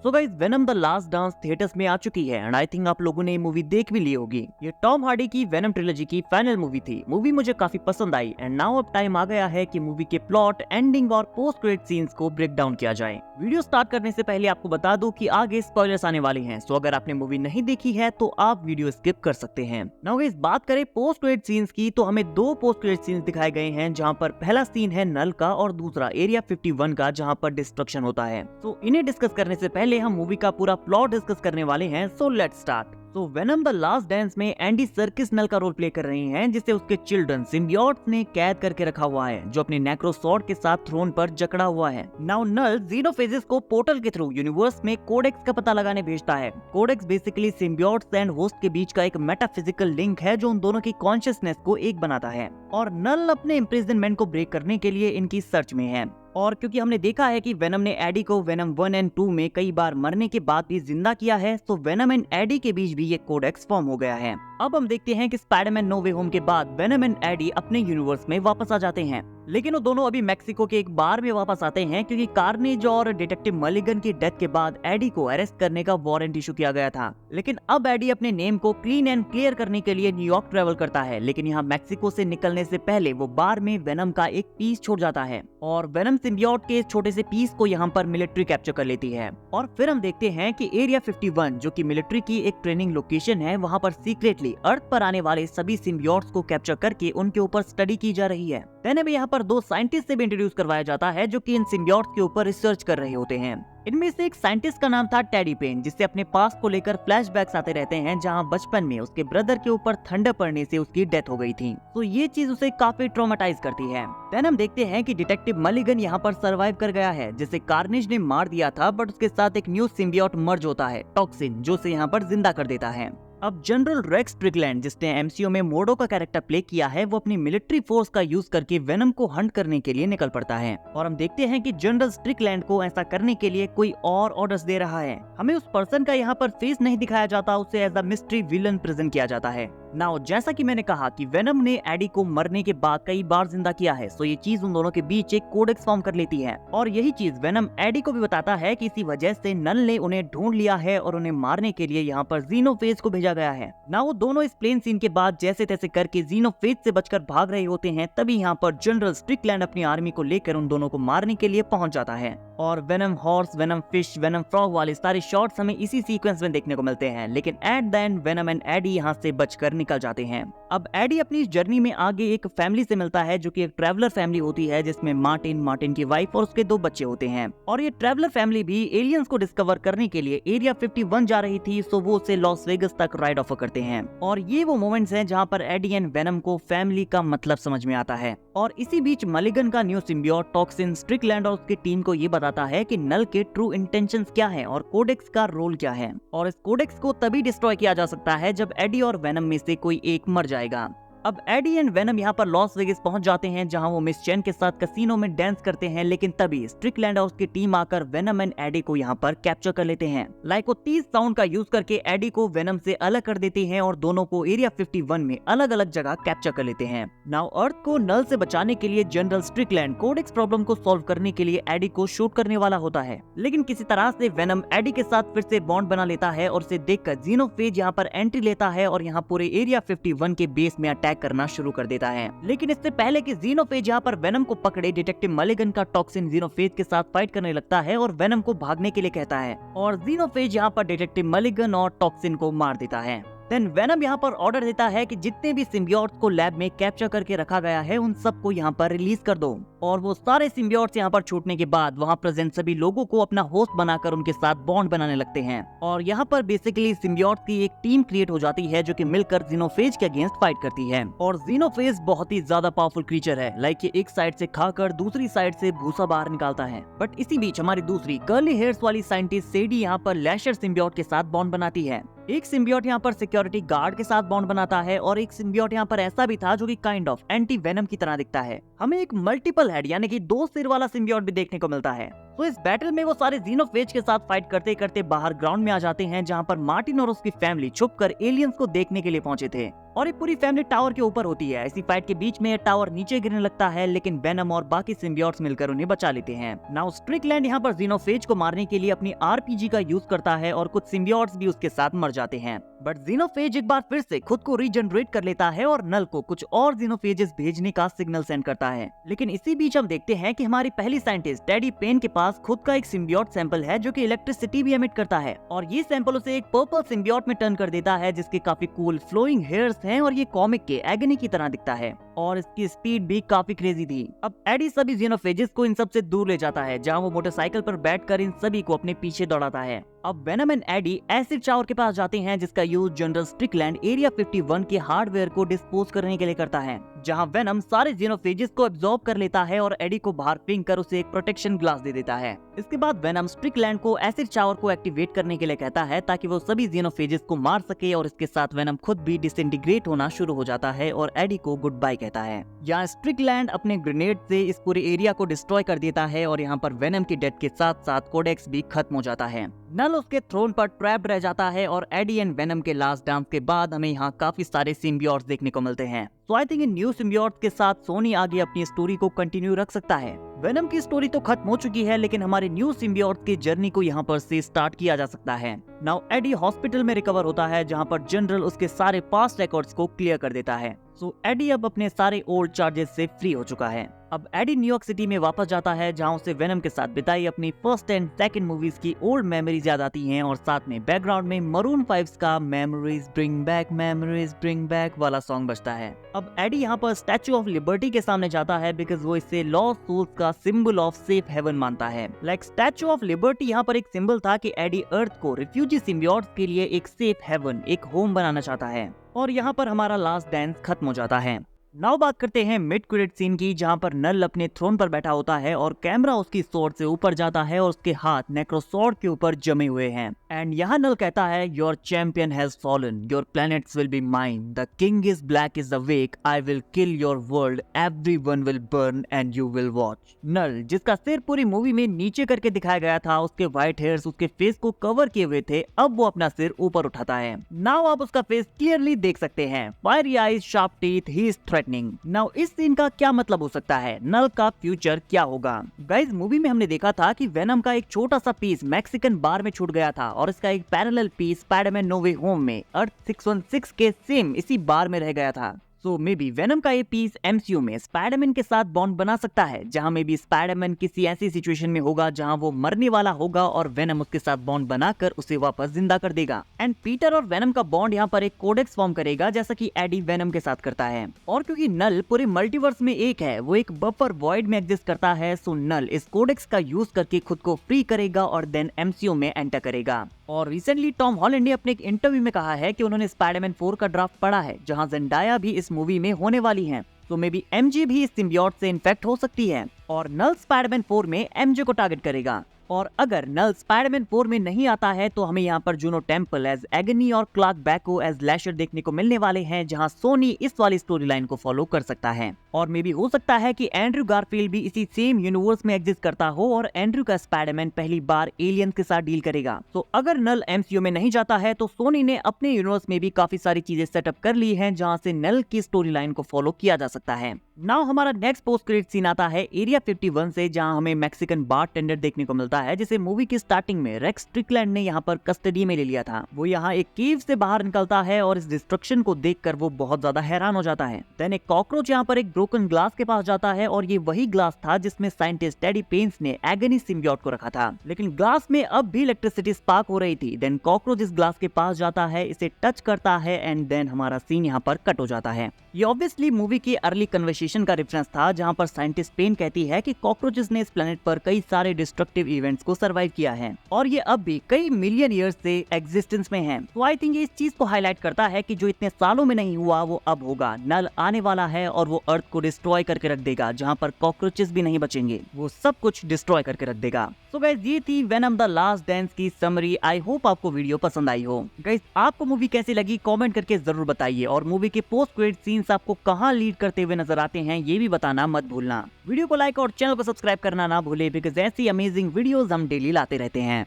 So guys, venom the last dance theatres में आ चुकी है एंड आई थिंक आप लोगों ने ये मूवी देख भी ली होगी। ये टॉम हार्डी की वेनम ट्रिलॉजी की फाइनल मूवी थी। मूवी मुझे काफी पसंद आई एंड नाउ अब टाइम आ गया है कि मूवी के प्लॉट, एंडिंग और पोस्ट क्रेडिट सीन्स को ब्रेक डाउन किया जाए। वीडियो स्टार्ट करने से पहले आपको बता दूं कि आगे स्पॉयलर्स आने वाले हैं, सो अगर आपने मूवी नहीं देखी है तो आप वीडियो स्किप कर सकते हैं। नाउ गाइस, बात करें पोस्ट क्रेडिट सीन्स की तो हमें दो पोस्ट क्रेडिट सीन्स दिखाए गए हैं, जहां पर पहला सीन है नल का और दूसरा एरिया 51 का, जहां पर डिस्ट्रक्शन होता है। तो इन्हें डिस्कस करने से पहले हम मूवी का पूरा प्लॉट डिस्कस करने वाले हैं, सो लेट्स स्टार्ट। तो वेनम द लास्ट डांस में एंडी सर्किस नल का रोल प्ले कर रही हैं, जिसे उसके चिल्ड्रन सिम्बियोट्स ने कैद करके रखा हुआ है, जो अपने नेक्रोसॉर्ड के साथ थ्रोन पर जकड़ा हुआ है। नाउ नल ज़ीनोफेजिस को पोर्टल के थ्रू यूनिवर्स में कोडेक्स का पता लगाने भेजता है। Codex basically symbiotes and host के बीच का एक मेटाफिजिकल लिंक है, जो उन दोनों की कॉन्शियसनेस को एक बनाता है। और नल अपने इम्प्रिजनमेंट को ब्रेक करने के लिए इनकी सर्च में है। और क्योंकि हमने देखा है कि वेनम ने एडी को वेनम 1 एंड 2 में कई बार मरने के बाद भी जिंदा किया है, तो वेनम एंड एडी के बीच भी ये कोडेक्स फॉर्म हो गया है। अब हम देखते हैं कि स्पाइडरमैन नो वे होम के बाद वेनम एंड एडी अपने यूनिवर्स में वापस आ जाते हैं, लेकिन वो दोनों अभी मैक्सिको के एक बार में वापस आते हैं, क्योंकि कार्नेज और डिटेक्टिव मलिगन की डेथ के बाद एडी को अरेस्ट करने का वारंट इशू किया गया था। लेकिन अब एडी अपने नेम को क्लीन एंड क्लियर करने के लिए न्यूयॉर्क ट्रेवल करता है, लेकिन यहाँ मैक्सिको से निकलने से पहले वो बार में वेनम का एक पीस छोड़ जाता है और वेनम सिम्बियोट के छोटे से पीस को यहाँ पर मिलिट्री कैप्चर कर लेती है। और फिर हम देखते हैं कि एरिया 51, जो कि मिलिट्री की एक ट्रेनिंग लोकेशन है, वहाँ पर सीक्रेटली अर्थ पर आने वाले सभी सिम्बियोट्स को कैप्चर करके उनके ऊपर स्टडी की जा रही है। देन हमें यहाँ पर दो साइंटिस्ट से भी इंट्रोड्यूस करवाया जाता है, जो कि इन सिम्बियोट्स के ऊपर रिसर्च कर रहे होते हैं। इनमें से एक साइंटिस्ट का नाम था टेडी पेन, जिससे अपने पास्ट को लेकर फ्लैशबैक्स आते रहते हैं, जहां बचपन में उसके ब्रदर के ऊपर थंडर पड़ने से उसकी डेथ हो गई थी। तो ये चीज उसे काफी ट्रॉमेटाइज करती है। देन हम देखते हैं कि डिटेक्टिव मलिगन यहाँ पर सरवाइव कर गया है, जिसे कार्नेज ने मार दिया था, बट उसके साथ एक न्यू सिम्बियोट मर्ज होता है, टॉक्सिन, जो उसे यहाँ पर जिंदा कर देता है। अब जनरल रेक्स स्ट्रिकलैंड, जिसने एमसीयू में मोर्डो का कैरेक्टर प्ले किया है, वो अपनी मिलिट्री फोर्स का यूज करके वेनम को हंट करने के लिए निकल पड़ता है। और हम देखते हैं कि जनरल स्ट्रिकलैंड को ऐसा करने के लिए कोई और ऑर्डर्स दे रहा है। हमें उस पर्सन का यहाँ पर फेस नहीं दिखाया जाता, उसे as a mystery villain present किया जाता है। नाउ जैसा कि मैंने कहा कि वेनम ने एडी को मरने के बाद कई बार जिंदा किया है, सो ये चीज उन दोनों के बीच एक कोडेक्स फॉर्म कर लेती है। और यही चीज वेनम एडी को भी बताता है कि इसी वजह से नल ने उन्हें ढूंढ लिया है और उन्हें मारने के लिए यहाँ पर ज़ीनोफेज को भेजा गया है। ना वो दोनों इस प्लेन सीन के बाद जैसे तैसे करके ज़ीनोफेज से बचकर भाग रहे होते हैं, तभी यहाँ पर जनरल स्ट्रिकलैंड अपनी आर्मी को लेकर उन दोनों को मारने के लिए पहुंच जाता है। और venom horse, venom fish, venom frog वाले सारे शॉट्स हमें इसी सीक्वेंस में देखने को मिलते हैं, लेकिन at the end Venom and Eddie यहाँ से बचकर निकल जाते हैं। अब एडी अपनी इस जर्नी में आगे एक फैमिली से मिलता है, जो कि एक ट्रैवलर फैमिली होती है, जिसमें मार्टिन, मार्टिन की वाइफ और उसके दो बच्चे होते हैं। और ये ट्रैवलर फैमिली भी एलियंस को डिस्कवर करने के लिए एरिया 51 जा रही थी, सो वो उसे लॉस वेगस तक राइड ऑफर करते हैं। और ये वो मोमेंट्स हैं जहाँ पर एडी एंड वेनम को फैमिली का मतलब समझ में आता है। और इसी बीच मलिगन का न्यू सिम्बियोट टॉक्सिन स्ट्रिकलैंड और उसकी टीम को ये बताता है कि नल के ट्रू इंटेंशंस क्या है और कोडेक्स का रोल क्या है। और इस कोडेक्स को तभी डिस्ट्रॉय किया जा सकता है जब एडी और वेनम में से कोई एक मर जाएगा। अब एडी एंड वेनम यहाँ पर लॉस वेगस पहुंच जाते हैं, जहां वो मिस चेन के साथ कैसीनो में डांस करते हैं, लेकिन तभी स्ट्रिकलैंड और उसकी टीम आकर वेनम एंड एडी को यहाँ पर कैप्चर कर लेते हैं। लाइक वो 30 साउंड का यूज करके एडी को वेनम से अलग कर देते हैं और दोनों को एरिया 51 में अलग अलग जगह कैप्चर कर लेते हैं। नाउ अर्थ को नल से बचाने के लिए जनरल स्ट्रिकलैंड कोडेक्स प्रॉब्लम को सॉल्व करने के लिए एडी को शूट करने वाला होता है, लेकिन किसी तरह से वेनम एडी के साथ फिर से बॉन्ड बना लेता है और उसे देखकर ज़ीनोफेज यहाँ पर एंट्री लेता है और यहाँ पूरे एरिया 51 के बेस में अटैक करना शुरू कर देता है। लेकिन इससे पहले कि ज़ीनोफेज यहाँ पर वेनम को पकड़े, डिटेक्टिव मलिगन का टॉक्सिन ज़ीनोफेज के साथ फाइट करने लगता है और वेनम को भागने के लिए कहता है, और ज़ीनोफेज यहाँ पर डिटेक्टिव मलिगन और टॉक्सिन को मार देता है। देन वेनम यहाँ पर ऑर्डर देता है कि जितने भी सिम्बियोट्स को लैब में कैप्चर करके रखा गया है, उन सबको यहाँ पर रिलीज कर दो। और वो सारे सिम्बियोट्स यहाँ पर छूटने के बाद वहाँ प्रेजेंट सभी लोगों को अपना होस्ट बनाकर उनके साथ बॉन्ड बनाने लगते हैं। और यहाँ पर बेसिकली सिम्बियोट्स की एक टीम क्रिएट हो जाती है, जो कि मिलकर ज़ीनोफेज के अगेंस्ट फाइट करती है। और ज़ीनोफेज बहुत ही ज्यादा पावरफुल क्रीचर है, लाइक ये एक साइड से खाकर दूसरी साइड से भूसा बाहर निकालता है। बट इसी बीच हमारी दूसरी कर्ली हेयर्स वाली साइंटिस्ट सेडी यहाँ पर लैशर सिम्बियोट के साथ बॉन्ड बनाती है। एक सिम्बियोट यहाँ पर सिक्योरिटी गार्ड के साथ बॉन्ड बनाता है और एक सिम्बियोट यहाँ पर ऐसा भी था जो कि काइंड ऑफ एंटी वेनम की तरह दिखता है। हमें एक मल्टीपल हेड यानी कि दो सिर वाला सिम्बियोट भी देखने को मिलता है। तो इस बैटल में वो सारे जीनोफेज के साथ फाइट करते करते बाहर ग्राउंड में आ जाते हैं, जहाँ पर मार्टिन और उसकी फैमिली छुपकर एलियंस को देखने के लिए पहुंचे थे। और ये पूरी फैमिली टावर के ऊपर होती है। इसी फाइट के बीच में ये टावर नीचे गिरने लगता है, लेकिन वेनम और बाकी सिम्बियोट्स मिलकर उन्हें बचा लेते हैं। नाउ स्ट्रिकलैंड यहाँ पर जीनोफेज को मारने के लिए अपनी आरपीजी का यूज करता है और कुछ सिम्बियोट्स भी उसके साथ मर जाते हैं। बट जीनोफेज एक बार फिर से खुद को रीजनरेट कर लेता है और नल को कुछ और जीनोफेजेस भेजने का सिग्नल सेंड करता है। लेकिन इसी बीच हम देखते हैं कि हमारी पहली साइंटिस्ट टेडी पेन के पास खुद का एक सिम्बियोट सैंपल है जो कि इलेक्ट्रिसिटी भी एमिट करता है, और ये सैंपल उसे एक पर्पल सिम्बियोट में टर्न कर देता है जिसके काफी कूल फ्लोइंग हेयर्स हैं और ये कॉमिक के एगनी की तरह दिखता है और इसकी स्पीड भी काफी क्रेजी थी। अब एडी सभी जीनोफेजेस को इन सब से दूर ले जाता है, जहाँ वो मोटरसाइकिल पर बैठकर इन सभी को अपने पीछे दौड़ाता है। अब Venom and Eddie acid shower के पास जाते हैं जिसका यूज जनरल स्ट्रिकलैंड एरिया 51 के हार्डवेयर को डिस्पोज करने के लिए करता है, जहां वेनम सारे जीनोफेजेस को एब्जॉर्ब कर लेता है और एडी को बाहर फेंक कर उसे एक प्रोटेक्शन ग्लास दे देता है। इसके बाद वेनम स्ट्रिकलैंड को एसिड शावर को एक्टिवेट करने के लिए कहता है ताकि वो सभी जीनोफेजेस को मार सके, और इसके साथ वेनम खुद भी डिसइंटीग्रेट होना शुरू हो जाता है और एडी को गुड बाय कहता है। यहाँ स्ट्रिकलैंड अपने ग्रेनेड से इस पूरे एरिया को डिस्ट्रॉय कर देता है और यहाँ पर वेनम की डेथ के साथ साथ कोडेक्स भी खत्म हो जाता है। नल उसके थ्रोन पर ट्रैप्ड रह जाता है और एडी एंड वेनम के लास्ट डांस के बाद हमें यहाँ काफी सारे सिम्बियोट्स देखने को मिलते हैं। तो I think in new symbiotes के साथ सोनी आगे अपनी स्टोरी को कंटिन्यू रख सकता है। वेनम की स्टोरी तो खत्म हो चुकी है, लेकिन हमारे न्यू सिम्बियोट्स की जर्नी को यहाँ पर से स्टार्ट किया जा सकता है। नाउ एडी हॉस्पिटल में रिकवर होता है, जहाँ पर जनरल उसके सारे पास्ट रिकॉर्ड्स को क्लियर कर देता है। सो एडी अब अपने सारे ओल्ड चार्जेस से फ्री हो चुका है। अब एडी न्यूयॉर्क सिटी में वापस जाता है, जहाँ उसे वेनम के साथ बिताई अपनी फर्स्ट एंड सेकंड मूवीज की ओल्ड मेमोरीज याद आती हैं, और साथ में बैकग्राउंड में मरून 5 का मेमोरीज ब्रिंग बैक वाला सॉन्ग बजता है। अब एडी यहाँ पर स्टैचू ऑफ लिबर्टी के सामने जाता है बिकॉज वो इसे लॉस्ट सोल्स का सिंबल ऑफ सेफ हेवन मानता है। लाइक स्टैचू ऑफ लिबर्टी यहाँ पर एक सिंबल था कि एडी अर्थ को रिफ्यूजी सिम्बियोट्स के लिए एक सेफ हेवन, एक होम बनाना चाहता है। और यहाँ पर हमारा लास्ट डांस खत्म हो जाता है। नाउ बात करते हैं मिड क्रेडिट सीन की, जहाँ पर नल अपने थ्रोन पर बैठा होता है और कैमरा उसकी स्वॉर्ड से ऊपर जाता है और उसके हाथ नेक्रोसॉर्ड के ऊपर जमे हुए हैं। एंड यहाँ नल कहता है, your champion has fallen, your planets will be mine, the king is black is awake, I will kill your world, everyone will burn and you will watch. Null, जिसका सिर पूरी मूवी में नीचे करके दिखाया गया था, उसके व्हाइट हेयर्स उसके फेस को कवर किए हुए थे, अब वो अपना सिर ऊपर उठाता है। नाउ आप उसका फेस क्लियरली देख सकते हैं, fiery eyes, sharp teeth, he is threatening. Now इस सीन का क्या मतलब हो सकता है? नल का फ्यूचर क्या होगा? गाइस, मूवी में हमने देखा था कि वेनम का एक छोटा सा पीस मैक्सिकन बार में छूट गया था और इसका एक पैरेलल पीस स्पाइडरमैन नो वे होम में अर्थ 616 के सेम इसी बार में रह गया था। सो मे बी वेनम का ये पीस एमसीयू में स्पाइडरमैन के साथ बॉन्ड बना सकता है, जहां में भी स्पाइडरमैन किसी ऐसी सिचुएशन में होगा जहां वो मरने वाला होगा और वेनम उसके साथ बॉन्ड बनाकर उसे वापस जिंदा कर देगा। एंड पीटर और वेनम का बॉन्ड यहाँ पर एक कोडेक्स फॉर्म करेगा, जैसा कि एडी वेनम के साथ करता है। और क्योंकि नल पूरे मल्टीवर्स में एक है, वो एक बफर वॉइड में एग्जिस्ट करता है, सो नल इस कोडेक्स का यूज करके खुद को फ्री करेगा और देन एमसीयू में एंटर करेगा। और रिसेंटली टॉम हॉलैंड ने अपने एक इंटरव्यू में कहा है कि उन्होंने स्पाइडरमैन 4 का ड्राफ्ट पढ़ा है, जहां ज़ेंडाया भी इस मूवी में होने वाली हैं। तो मे बी एमजे भी इस सिम्बियोट से इन्फेक्ट हो सकती है और नल स्पाइडरमैन 4 में एमजे को टारगेट करेगा। और अगर नल स्पाइडरमैन 4 में नहीं आता है तो हमें यहाँ पर जूनो टेम्पल एज एगनी और क्लार्क बैको एज लैशर देखने को मिलने वाले हैं, जहाँ सोनी इस वाली स्टोरी लाइन को फॉलो कर सकता है। और मे भी हो सकता है कि एंड्रयू गारफील्ड भी इसी सेम यूनिवर्स में एग्जिस्ट करता हो और एंड्रयू का स्पाइडरमैन पहली बार एलियंस के साथ डील करेगा। तो अगर नल एमसीयू में नहीं जाता है तो सोनी ने अपने यूनिवर्स में भी काफी सारी चीजें सेटअप कर ली हैं, जहाँ से नल की स्टोरी लाइन को फॉलो किया जा सकता है। नाउ हमारा नेक्स्ट पोस्ट क्रेडिट सीन आता है एरिया 51 से, जहां हमें मैक्सिकन बार टेंडर देखने को मिलता है, जिसे मूवी की स्टार्टिंग में रेक्स स्ट्रिकलैंड ने यहाँ पर कस्टडी में ले लिया था। वो यहाँ एक केव से बाहर निकलता है और इस डिस्ट्रक्शन को देखकर वो बहुत ज्यादा हैरान हो जाता है। देन एक कॉकरोच यहाँ पर एक ब्रोकन ग्लास के पास जाता है और ये वही ग्लास था जिसमें साइंटिस्ट टेडी पेन्स ने एगनी सिम्बियोट को रखा था, लेकिन ग्लास में अब भी इलेक्ट्रिसिटी स्पार्क हो रही थी। देन कॉकरोच इस ग्लास के पास जाता है, इसे टच करता है एंड देन हमारा सीन यहाँ पर कट हो जाता है। ये ऑब्वियसली मूवी की अर्ली कन्वर्सेशन का रेफरेंस था, जहां पर साइंटिस्ट पेन कहती है कि कॉकरोचेस ने इस प्लेनेट पर कई सारे डिस्ट्रक्टिव इवेंट्स को सरवाइव किया है और ये अब भी कई मिलियन ईयर्स से एग्जिस्टेंस में हैं। तो आई थिंक ये इस चीज को हाईलाइट करता है कि जो इतने सालों में नहीं हुआ वो अब होगा। नल आने वाला है और वो अर्थ को डिस्ट्रॉय करके रख देगा, जहां पर कॉकरोचेस भी नहीं बचेंगे, वो सब कुछ डिस्ट्रॉय करके रख देगा। सो गाइस, ये थी वेनम द लास्ट डांस की समरी। आई होप आपको वीडियो पसंद आई हो। गाइस, आपको मूवी कैसी लगी कमेंट करके जरूर बताइए और मूवी के पोस्ट क्रेडिट सीन्स आपको कहां लीड करते हुए नजर आते चाहते हैं ये भी बताना मत भूलना। वीडियो को लाइक और चैनल को सब्सक्राइब करना ना भूले, बिकॉज ऐसी अमेजिंग वीडियोस हम डेली लाते रहते हैं।